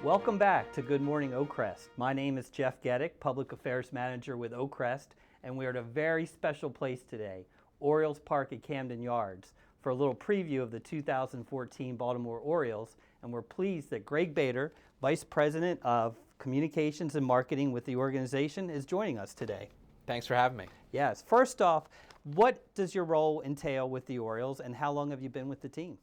Welcome back to Good Morning Oakcrest. My name is Jeff Geddick, Public Affairs Manager with Oakcrest, and we're at a very special place today, Orioles Park at Camden Yards, for a little preview of the 2014 Baltimore Orioles, and we're pleased that Greg Bader, Vice President of Communications and Marketing with the organization, is joining us today. Thanks for having me. Yes. First off, what does your role entail with the Orioles, and how long have you been with the team?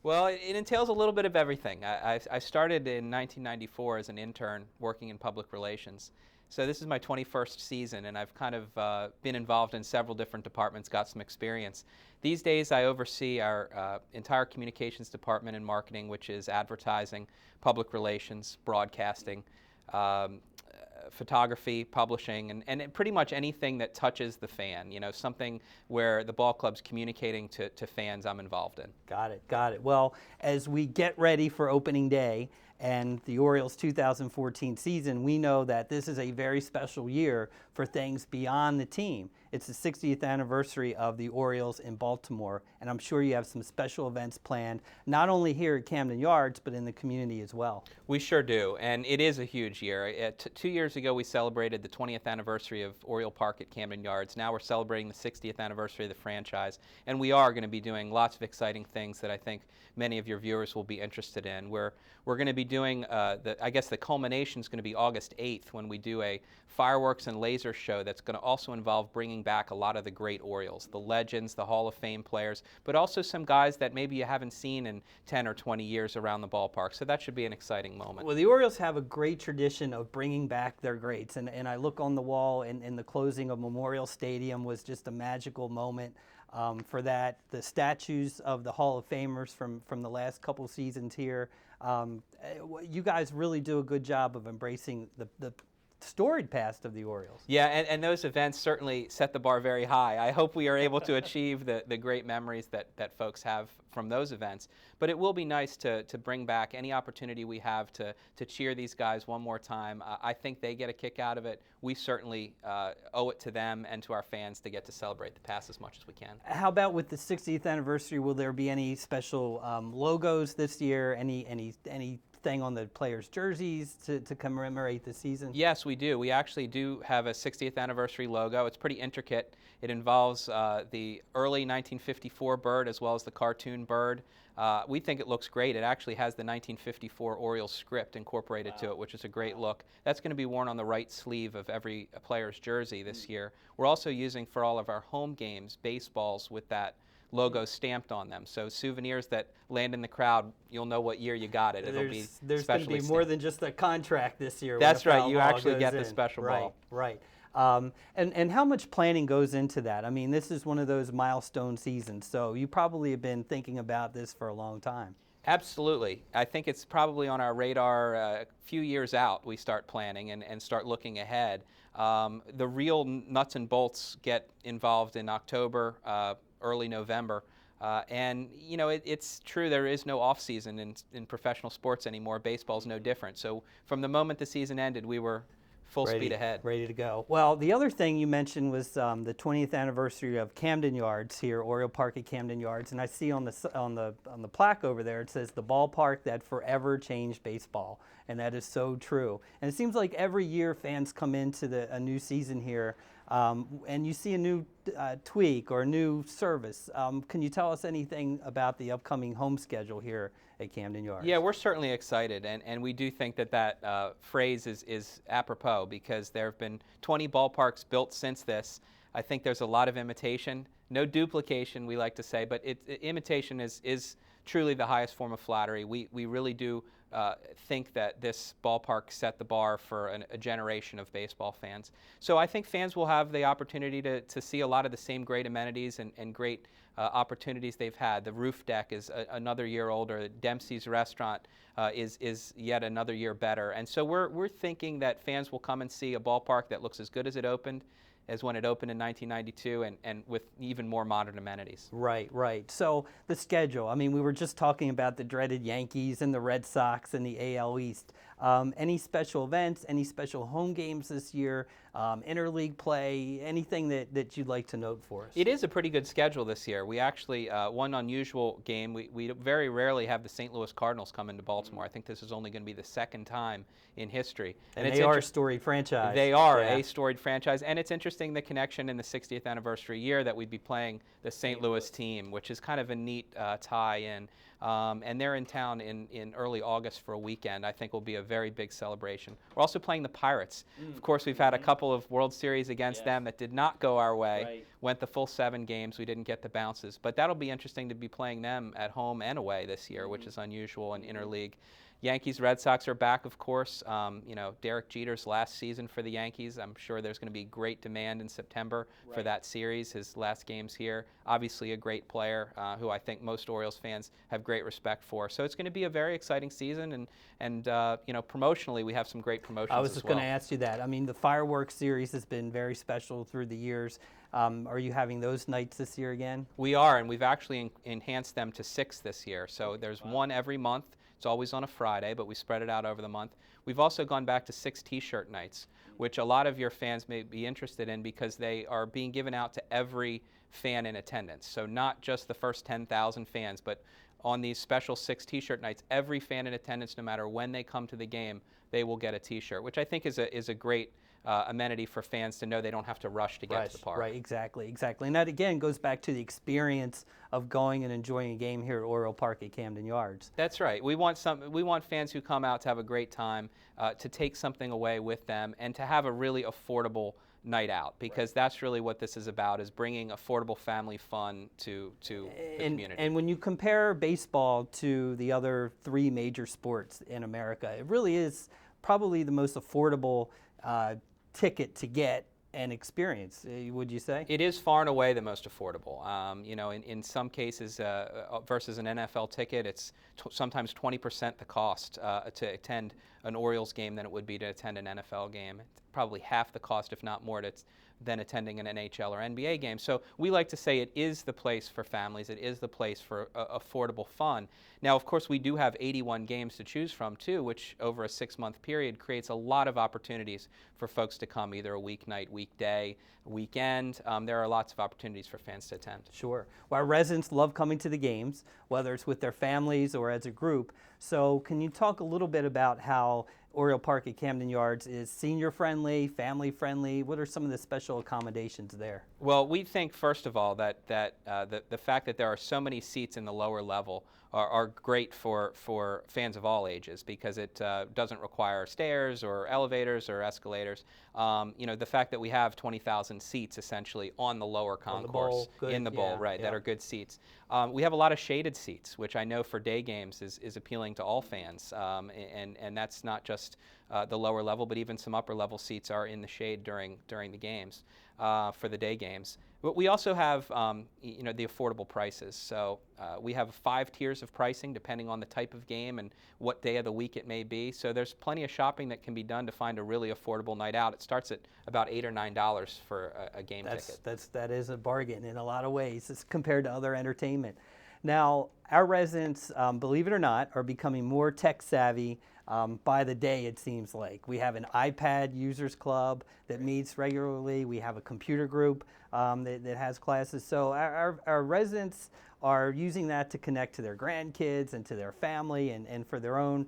Well, it entails a little bit of everything. I started in 1994 as an intern working in public relations. So this is my 21st season, and I've kind of been involved in several different departments, got some experience. These days I oversee our entire communications department and marketing, which is advertising, public relations, broadcasting, photography, publishing, and pretty much anything that touches the fan, you know, something where the ball club's communicating to fans, I'm involved in. Got it, got it. Well, as we get ready for opening day and the Orioles 2014 season, we know that this is a very special year for things beyond the team. It's the 60th anniversary of the Orioles in Baltimore, and I'm sure you have some special events planned, not only here at Camden Yards, but in the community as well. We sure do, and it is a huge year. 2 years ago, we celebrated the 20th anniversary of Oriole Park at Camden Yards. Now we're celebrating the 60th anniversary of the franchise, and we are going to be doing lots of exciting things that I think many of your viewers will be interested in. We're going to be doing, I guess the culmination is going to be August 8th when we do a fireworks and laser show that's going to also involve bringing back a lot of the great Orioles, the legends, the Hall of Fame players, but also some guys that maybe you haven't seen in 10 or 20 years around the ballpark. So that should be an exciting moment. Well, the Orioles have a great tradition of bringing back their greats, and I look on the wall, and the closing of Memorial Stadium was just a magical moment for that. The statues of the Hall of Famers from the last couple seasons here, you guys really do a good job of embracing the storied past of the Orioles. Yeah, and those events certainly set the bar very high. I hope we are able to achieve the great memories that folks have from those events. But it will be nice to bring back any opportunity we have to cheer these guys one more time. I think they get a kick out of it. We certainly owe it to them and to our fans to get to celebrate the past as much as we can. How about with the 60th anniversary? Will there be any special logos this year? Anything on the players' jerseys to commemorate the season? Yes, we do. We actually do have a 60th anniversary logo. It's pretty intricate. It involves the early 1954 bird as well as the cartoon bird. We think it looks great. It actually has the 1954 Orioles script incorporated to it, which is a great look. That's going to be worn on the right sleeve of every player's jersey this year. We're also using for all of our home games baseballs with that logo stamped on them. So souvenirs that land in the crowd, you'll know what year you got it. There's going to be more than just a contract this year. That's right. You actually get the special ball. Right. And how much planning goes into that? I mean, this is one of those milestone seasons, so you probably have been thinking about this for a long time. Absolutely. I think it's probably on our radar a few years out we start planning and start looking ahead. The real nuts and bolts get involved in October, early November. And, you know, it's true there is no off season in professional sports anymore. Baseball's no different. So from the moment the season ended, we were full speed ahead. Ready to go. Well, the other thing you mentioned was the 20th anniversary of Camden Yards here, Oriole Park at Camden Yards, and I see on the plaque over there it says the ballpark that forever changed baseball, and that is so true. And it seems like every year fans come into a new season here, and you see a new tweak or a new service. Can you tell us anything about the upcoming home schedule here at Camden Yards? Yeah, we're certainly excited, and we do think that phrase is apropos because there have been 20 ballparks built since this. I think there's a lot of imitation, no duplication, we like to say, but imitation is truly the highest form of flattery. We really do think that this ballpark set the bar for a generation of baseball fans. So I think fans will have the opportunity to see a lot of the same great amenities and great opportunities they've had. The roof deck is another year older. Dempsey's restaurant is yet another year better. And so we're thinking that fans will come and see a ballpark that looks as good as it opened as when it opened in 1992 and with even more modern amenities. Right. So the schedule, I mean, we were just talking about the dreaded Yankees and the Red Sox and the AL East. Any special events, any special home games this year, interleague play, anything that you'd like to note for us? It is a pretty good schedule this year. We actually, one unusual game, we very rarely have the St. Louis Cardinals come into Baltimore. I think this is only going to be the second time in history. And they are a storied franchise. They are a storied franchise, and it's interesting the connection in the 60th anniversary year that we'd be playing the St. Louis team, which is kind of a neat tie-in. And they're in town in early August for a weekend. I think will be a very big celebration. We're also playing the Pirates. Of course, we've had a couple of World Series against them that did not go our way. Right. Went the full 7 games. We didn't get the bounces. But that'll be interesting to be playing them at home and away this year, which is unusual in interleague. Yankees, Red Sox are back, of course. You know, Derek Jeter's last season for the Yankees. I'm sure there's going to be great demand in September for that series, his last games here. Obviously a great player who I think most Orioles fans have great respect for. So it's going to be a very exciting season, and you know, promotionally we have some great promotions as well. I was just going to ask you that. I mean, the fireworks series has been very special through the years. Are you having those nights this year again? We are, and we've actually enhanced them to 6 this year. So there's one every month. It's always on a Friday, but we spread it out over the month. We've also gone back to 6 T-shirt nights, which a lot of your fans may be interested in because they are being given out to every fan in attendance. So not just the first 10,000 fans, but on these special 6 T-shirt nights, every fan in attendance, no matter when they come to the game, they will get a T-shirt, which I think is a great amenity for fans to know they don't have to rush to get to the park. Right, exactly. And that again goes back to the experience of going and enjoying a game here at Oriole Park at Camden Yards. That's right. We want fans who come out to have a great time, to take something away with them, and to have a really affordable night out, because that's really what this is about, is bringing affordable family fun to the community. And when you compare baseball to the other 3 major sports in America, it really is probably the most affordable ticket to get and experience, would you say? It is far and away the most affordable. You know, in some cases, versus an NFL ticket, it's sometimes 20% the cost to attend an Orioles game than it would be to attend an NFL game. It's probably half the cost, if not more, than attending an NHL or NBA game. So we like to say it is the place for families. It is the place for affordable fun. Now, of course, we do have 81 games to choose from, too, which over a 6-month period creates a lot of opportunities for folks to come, either a weeknight, weekday, weekend. There are lots of opportunities for fans to attend. Sure. Well, our residents love coming to the games, whether it's with their families or as a group. So can you talk a little bit about how Oriole Park at Camden Yards is senior friendly, family friendly? What are some of the special accommodations there? Well, we think, first of all, that the fact that there are so many seats in the lower level are great for fans of all ages, because it doesn't require stairs or elevators or escalators. You know, the fact that we have 20,000 seats essentially on the lower concourse, in the bowl, right, that are good seats. We have a lot of shaded seats, which I know for day games is appealing to all fans, and that's not just the lower level, but even some upper level seats are in the shade during the games, for the day games. But we also have you know, the affordable prices. So we have 5 tiers of pricing depending on the type of game and what day of the week it may be. So there's plenty of shopping that can be done to find a really affordable night out. It starts at about $8 or $9 for a game ticket. That is a bargain in a lot of ways as compared to other entertainment. Now, our residents, believe it or not, are becoming more tech savvy by the day, it seems like. We have an iPad users club that meets regularly. We have a computer group that has classes. So our residents are using that to connect to their grandkids and to their family and for their own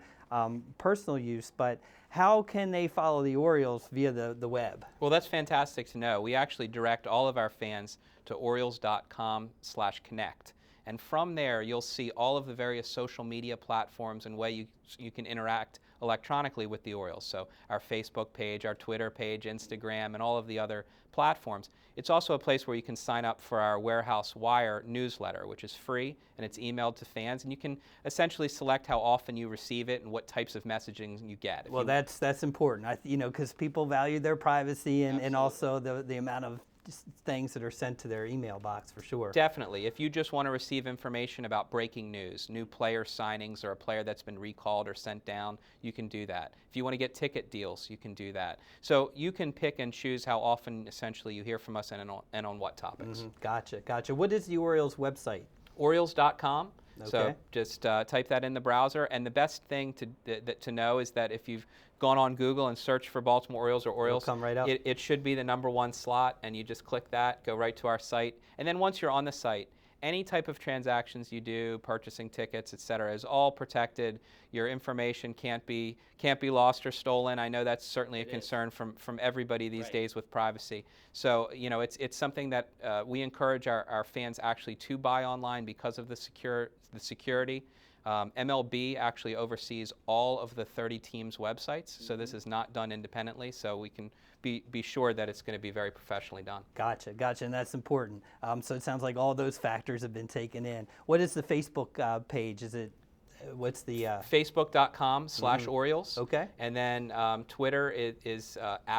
personal use. But how can they follow the Orioles via the web? Well, that's fantastic to know. We actually direct all of our fans to Orioles.com/connect. And from there, you'll see all of the various social media platforms and way you can interact electronically with the Orioles. So our Facebook page, our Twitter page, Instagram, and all of the other platforms. It's also a place where you can sign up for our Warehouse Wire newsletter, which is free, and it's emailed to fans. And you can essentially select how often you receive it and what types of messaging you get. Well, that's important, you know, because people value their privacy and also the amount of things that are sent to their email box, for sure. Definitely. If you just want to receive information about breaking news, new player signings, or a player that's been recalled or sent down, you can do that. If you want to get ticket deals, you can do that. So you can pick and choose how often, essentially, you hear from us and on what topics. Gotcha. What is the Orioles website? Orioles.com. So Okay. just type that in the browser. And the best thing to know is that if you've gone on Google and searched for Baltimore Orioles or Orioles, come right up. it should be the #1 slot, and you just click that, go right to our site. And then once you're on the site, any type of transactions you do, purchasing tickets, et cetera, is all protected. Your information can't be lost or stolen. I know that's certainly a concern from everybody these days with privacy. So it's something that we encourage our fans actually to buy online because of the security. MLB actually oversees all of the 30 teams' websites, so this is not done independently. So we can be sure that it's going to be very professionally done. Gotcha, and that's important. So it sounds like all those factors have been taken in. What is the Facebook page? Is it, what's the? Facebook.com/Orioles. Okay. And then Twitter is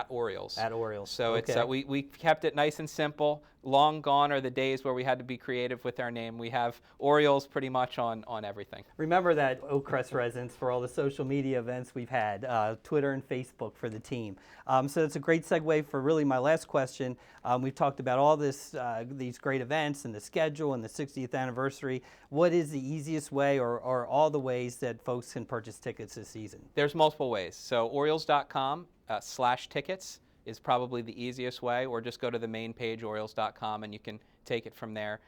@Orioles. @Orioles. So okay. it's we kept it nice and simple. Long gone are the days where we had to be creative with our name. We have Orioles pretty much on everything. Remember that, Oakcrest residents, for all the social media events we've had, Twitter and Facebook for the team. So it's a great segue for really my last question. We've talked about all these great events and the schedule and the 60th anniversary. What is the easiest way or all the ways that folks can purchase tickets this season? There's multiple ways. So Orioles.com/tickets is probably the easiest way, or just go to the main page, Orioles.com, and you can take it from there.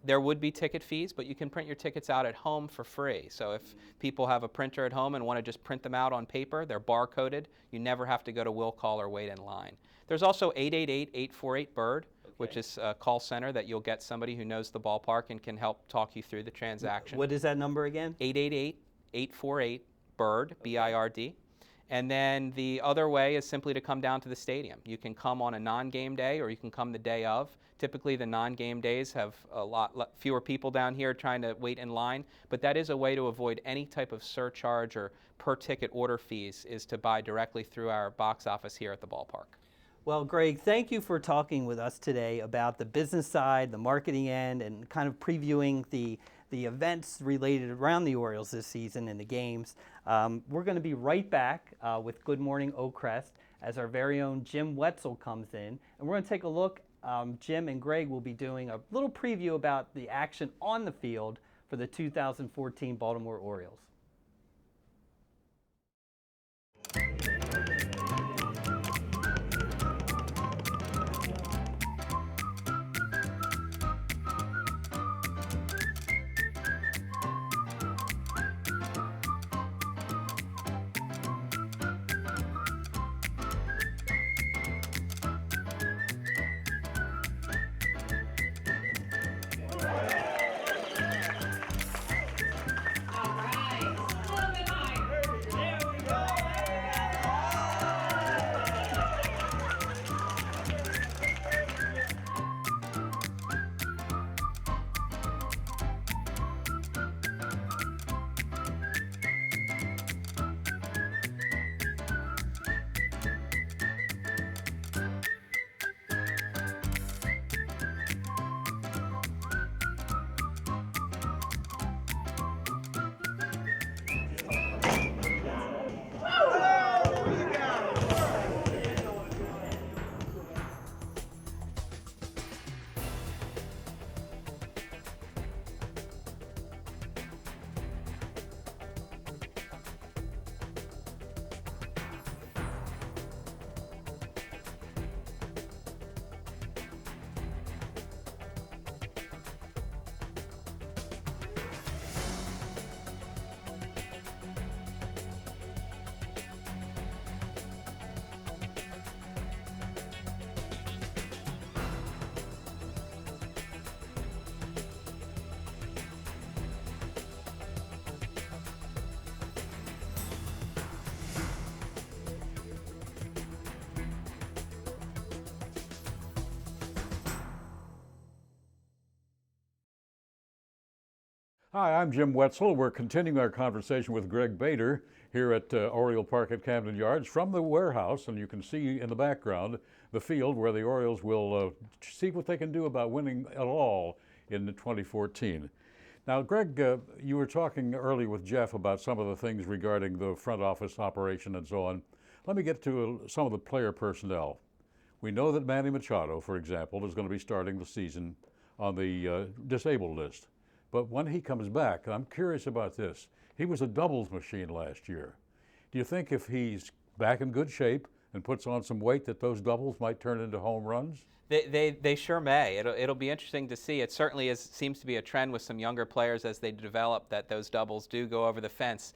There would be ticket fees, but you can print your tickets out at home for free. So if people have a printer at home and want to just print them out on paper, they're barcoded. You never have to go to will call or wait in line. There's also 888-848-BIRD, which is a call center that you'll get somebody who knows the ballpark and can help talk you through the transaction. What is that number again? 888-848-BIRD, B-I-R-D. And then the other way is simply to come down to the stadium. You can come on a non-game day, or you can come the day of. Typically the non-game days have a lot fewer people down here trying to wait in line, but that is a way to avoid any type of surcharge or per ticket order fees, is to buy directly through our box office here at the ballpark. Well, Greg, thank you for talking with us today about the business side, the marketing end, and kind of previewing the events related around the Orioles this season and the games. We're going to be right back with Good Morning Oakcrest as our very own Jim Wetzel comes in. And we're going to take a look. Jim and Greg will be doing a little preview about the action on the field for the 2014 Baltimore Orioles. Hi, I'm Jim Wetzel. We're continuing our conversation with Greg Bader here at Oriole Park at Camden Yards from the warehouse, and you can see in the background the field where the Orioles will see what they can do about winning at all in 2014. Now, Greg, you were talking earlier with Jeff about some of the things regarding the front office operation and so on. Let me get to some of the player personnel. We know that Manny Machado, for example, is going to be starting the season on the disabled list. But when he comes back, I'm curious about this. He was a doubles machine last year. Do you think if he's back in good shape and puts on some weight that those doubles might turn into home runs? They sure may. It'll be interesting to see. It certainly seems to be a trend with some younger players as they develop that those doubles do go over the fence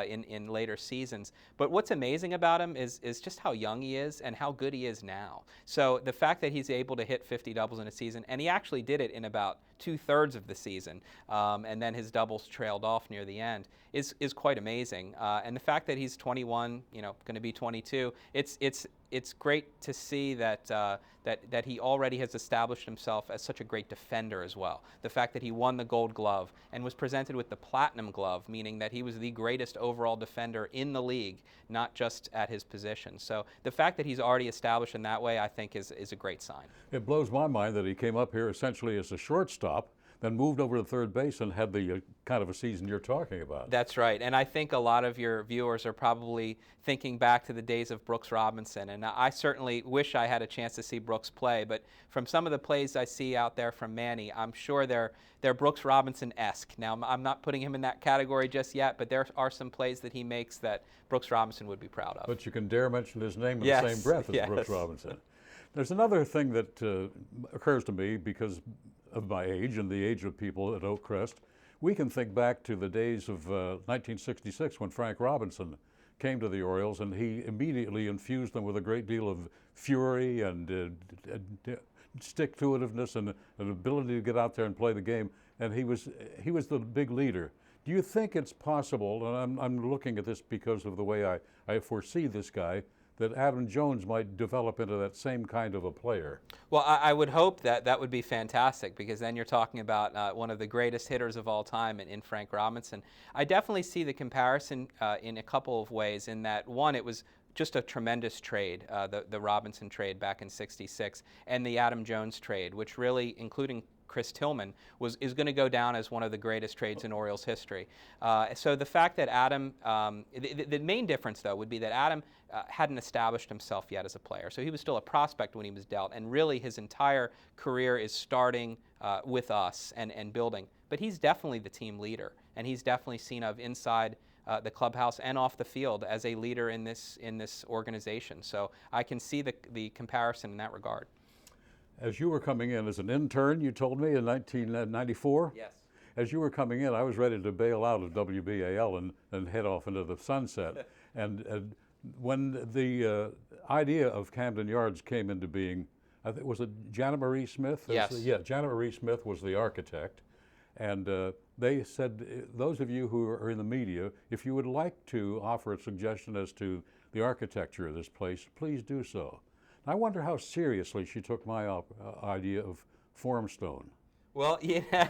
in later seasons. But what's amazing about him is just how young he is and how good he is now. So the fact that he's able to hit 50 doubles in a season, and he actually did it in about 2/3 of the season, and then his doubles trailed off near the end, is quite amazing. And the fact that he's 21, going to be 22, it's great to see that he already has established himself as such a great defender as well. The fact that he won the Gold Glove and was presented with the Platinum Glove, meaning that he was the greatest overall defender in the league, not just at his position. So the fact that he's already established in that way, I think, is a great sign. It blows my mind that he came up here essentially as a shortstop, then moved over to third base and had the kind of a season you're talking about. That's right, and I think a lot of your viewers are probably thinking back to the days of Brooks Robinson, and I certainly wish I had a chance to see Brooks play, but from some of the plays I see out there from Manny, I'm sure they're Brooks Robinson-esque. Now, I'm not putting him in that category just yet, but there are some plays that he makes that Brooks Robinson would be proud of. But you can dare mention his name in Yes, the same breath as yes. Brooks Robinson. There's another thing that occurs to me because of my age and the age of people at Oak Crest. We can think back to the days of 1966 when Frank Robinson came to the Orioles, and he immediately infused them with a great deal of fury and stick-to-itiveness and an ability to get out there and play the game, and he was the big leader. Do you think it's possible, and I'm looking at this because of the way I foresee this guy, that Adam Jones might develop into that same kind of a player? Well, I would hope that would be fantastic, because then you're talking about one of the greatest hitters of all time in Frank Robinson. I definitely see the comparison in a couple of ways, in that, one, it was just a tremendous trade, the Robinson trade back in '66, and the Adam Jones trade, which really, including Chris Tillman, is going to go down as one of the greatest trades in Orioles history. So the fact that Adam, the main difference though would be that Adam hadn't established himself yet as a player. So he was still a prospect when he was dealt, and really his entire career is starting with us and building. But he's definitely the team leader, and he's definitely seen of inside the clubhouse and off the field as a leader in this organization. So I can see the comparison in that regard. As you were coming in as an intern, you told me, in 1994? Yes. As you were coming in, I was ready to bail out of WBAL and head off into the sunset. and when the idea of Camden Yards came into being, I think, was it Jana Marie Smith? Yes. Yeah, Jana Marie Smith was the architect. And they said, those of you who are in the media, if you would like to offer a suggestion as to the architecture of this place, please do so. I wonder how seriously she took my idea of formstone. Well, yeah,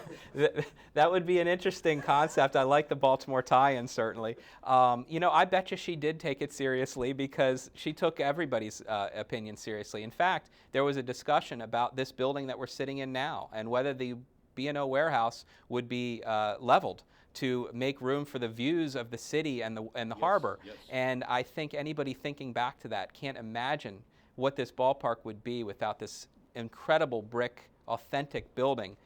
that would be an interesting concept. I like the Baltimore Tie-in, certainly. I bet you she did take it seriously, because she took everybody's opinion seriously. In fact, there was a discussion about this building that we're sitting in now and whether the B&O warehouse would be leveled to make room for the views of the city and the harbor. Yes. And I think anybody thinking back to that can't imagine what this ballpark would be without this incredible brick, authentic building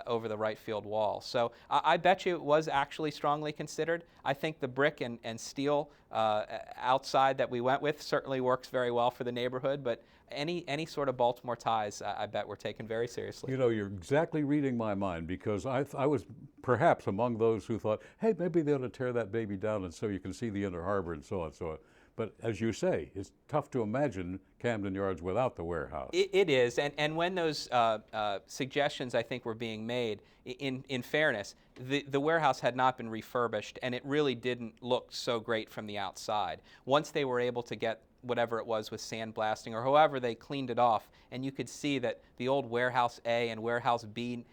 over the right field wall. So I bet you it was actually strongly considered. I think the brick and steel outside that we went with certainly works very well for the neighborhood, but any sort of Baltimore ties, I bet, were taken very seriously. You know, you're exactly reading my mind, because I was perhaps among those who thought, hey, maybe they ought to tear that baby down and so you can see the inner harbor and so on and so on. But as you say, it's tough to imagine Camden Yards without the warehouse. It is, and when those suggestions, I think, were being made, in fairness, the warehouse had not been refurbished, and it really didn't look so great from the outside. Once they were able to get whatever it was with sandblasting or however they cleaned it off, and you could see that the old Warehouse A and Warehouse B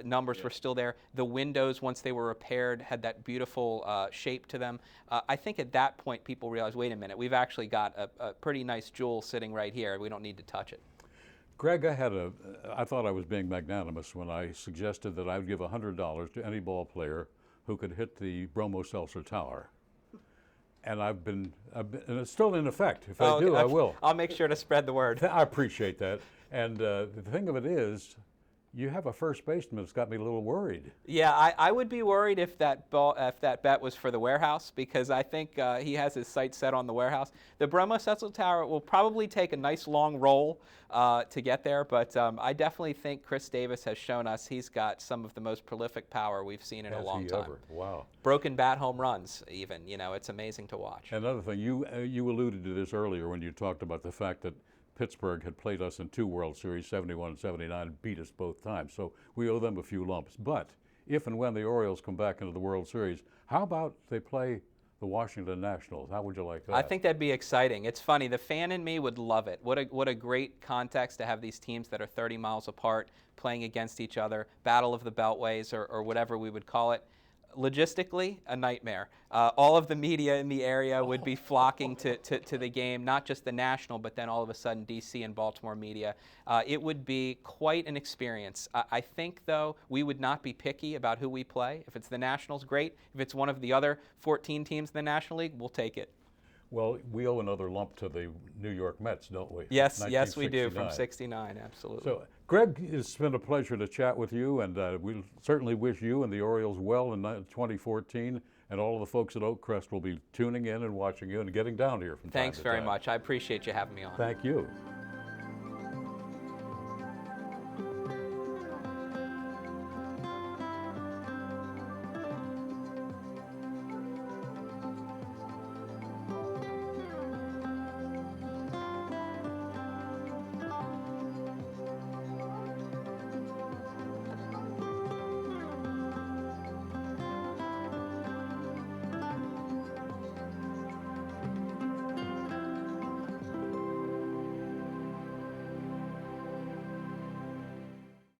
numbers were still there. The windows, once they were repaired, had that beautiful shape to them. I think at that point people realized, wait a minute, we've actually got a pretty nice jewel sitting right here. We don't need to touch it. Greg, I thought I was being magnanimous when I suggested that I would give $100 to any ball player who could hit the bromoseltzer tower. And and it's still in effect. If I do, I will. I'll make sure to spread the word. I appreciate that. And the thing of it is, You have a first baseman that's got me a little worried. Yeah, I would be worried if that bet was for the warehouse, because I think he has his sights set on the warehouse. The bromoseltzer tower will probably take a nice long roll to get there, but I definitely think Chris Davis has shown us he's got some of the most prolific power we've seen in a long time. Ever? Wow. Broken bat home runs, even. You know, it's amazing to watch. Another thing, you alluded to this earlier when you talked about the fact that Pittsburgh had played us in 2 World Series, 71 and 79, beat us both times. So we owe them a few lumps. But if and when the Orioles come back into the World Series, how about they play the Washington Nationals? How would you like that? I think that'd be exciting. It's funny. The fan in me would love it. What a great context to have these teams that are 30 miles apart playing against each other, battle of the beltways or whatever we would call it. Logistically, a nightmare. All of the media in the area would be flocking to the game, not just the national, but then all of a sudden DC and Baltimore media. It would be quite an experience. I think, though, we would not be picky about who we play. If it's the Nationals, great. If it's one of the other 14 teams in the National League, we'll take it. Well, we owe another lump to the New York Mets, don't we? Yes, yes, we do, from '69, absolutely. So, Greg, it's been a pleasure to chat with you, and we certainly wish you and the Orioles well in 2014, and all of the folks at Oakcrest will be tuning in and watching you and getting down here from time to time. Thanks very much. I appreciate you having me on. Thank you.